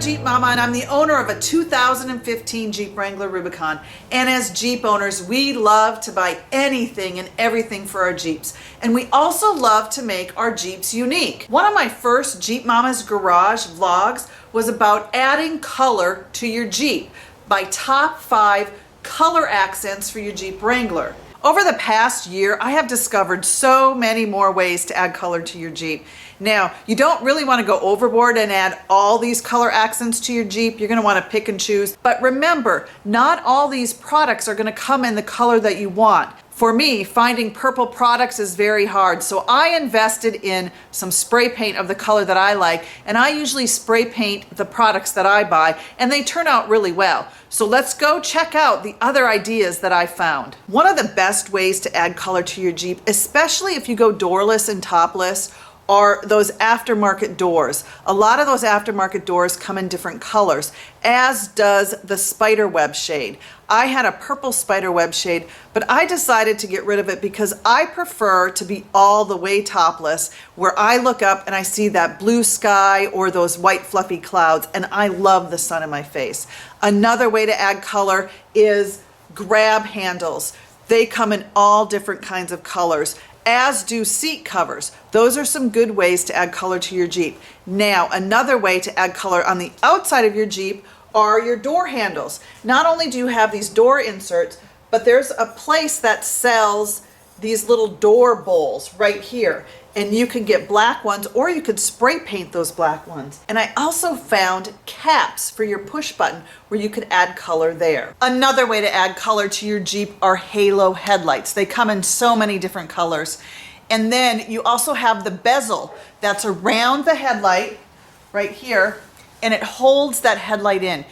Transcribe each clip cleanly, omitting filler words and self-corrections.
I'm Jeep Mama, and I'm the owner of a 2015 Jeep Wrangler Rubicon. And as Jeep owners, we love to buy anything and everything for our Jeeps. And we also love to make our Jeeps unique. One of my first Jeep Mama's Garage vlogs was about adding color to your Jeep by top 5 color accents for your Jeep Wrangler. Over the past year, I have discovered so many more ways to add color to your Jeep. Now, you don't really want to go overboard and add all these color accents to your Jeep. You're going to want to pick and choose. But remember, not all these products are going to come in the color that you want. For me, finding purple products is very hard, so I invested in some spray paint of the color that I like, and I usually spray paint the products that I buy, and they turn out really well. So let's go check out the other ideas that I found. One of the best ways to add color to your Jeep, especially if you go doorless and topless, are those aftermarket doors. A lot of those aftermarket doors come in different colors, as does the spider web shade. I had a purple spider web shade, but I decided to get rid of it because I prefer to be all the way topless, where I look up and I see that blue sky or those white fluffy clouds, and I love the sun in my face. Another way to add color is grab handles. They come in all different kinds of colors, as do seat covers. Those are some good ways to add color to your Jeep. Now, another way to add color on the outside of your Jeep are your door handles. Not only do you have these door inserts, but there's a place that sells these little door bowls right here. And you can get black ones, or you could spray paint those black ones. And I also found caps for your push button where you could add color there. Another way to add color to your Jeep are halo headlights. They come in so many different colors. And then you also have the bezel that's around the headlight right here, and it holds that headlight in.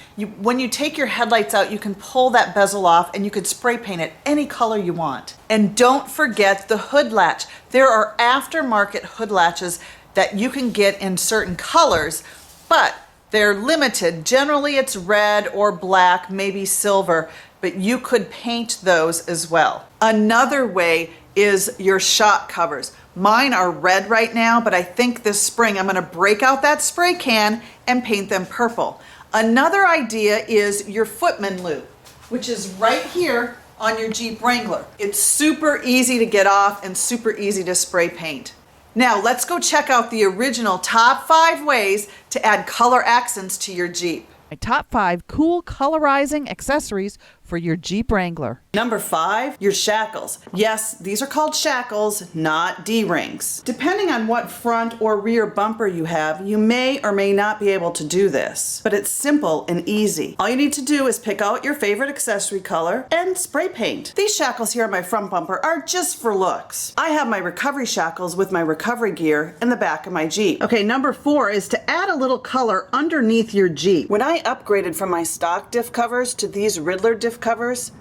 When you take your headlights out, you can pull that bezel off and you could spray paint it any color you want. And don't forget the hood latch. There are aftermarket hood latches that you can get in certain colors, but they're limited. Generally it's red or black, maybe silver, but you could paint those as well. Another way is your shock covers. Mine are red right now, but I think this spring I'm gonna break out that spray can and paint them purple. Another idea is your footman loop, which is right here on your Jeep Wrangler. It's super easy to get off and super easy to spray paint. Now let's go check out the original top 5 ways to add color accents to your Jeep. My top 5 cool colorizing accessories for your Jeep Wrangler. Number 5, your shackles. Yes, these are called shackles, not D-rings. Depending on what front or rear bumper you have, you may or may not be able to do this, but it's simple and easy. All you need to do is pick out your favorite accessory color and spray paint. These shackles here on my front bumper are just for looks. I have my recovery shackles with my recovery gear in the back of my Jeep. Okay, number 4 is to add a little color underneath your Jeep. When I upgraded from my stock diff covers to these Riddler diff covers,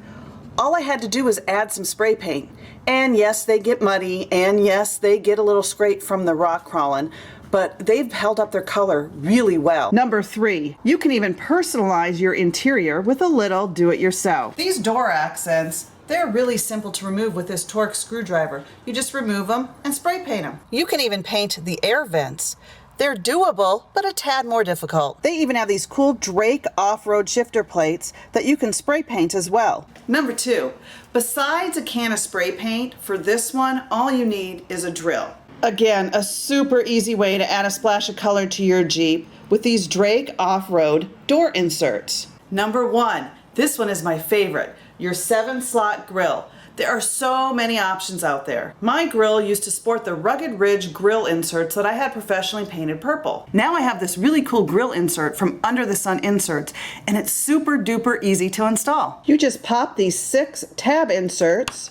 all I had to do was add some spray paint. And yes, they get muddy, and yes, they get a little scrape from the rock crawling, but they've held up their color really well. Number 3, you can even personalize your interior with a little do-it-yourself. These door accents, they're really simple to remove with this Torx screwdriver. You just remove them and spray paint them. You can even paint the air vents. They're doable, but a tad more difficult. They even have these cool Drake off-road shifter plates that you can spray paint as well. Number 2, besides a can of spray paint, for this one, all you need is a drill. Again, a super easy way to add a splash of color to your Jeep with these Drake off-road door inserts. Number 1, this one is my favorite, your 7-slot grill. There are so many options out there. My grill used to sport the Rugged Ridge grill inserts that I had professionally painted purple. Now I have this really cool grill insert from Under the Sun Inserts, and it's super duper easy to install. You just pop these 6 tab inserts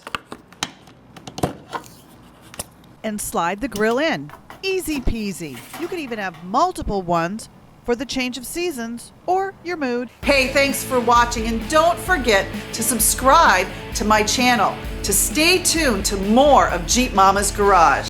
and slide the grill in. Easy peasy. You can even have multiple ones for the change of seasons or your mood. Hey, thanks for watching, and don't forget to subscribe to my channel to stay tuned to more of Jeep Mama's Garage.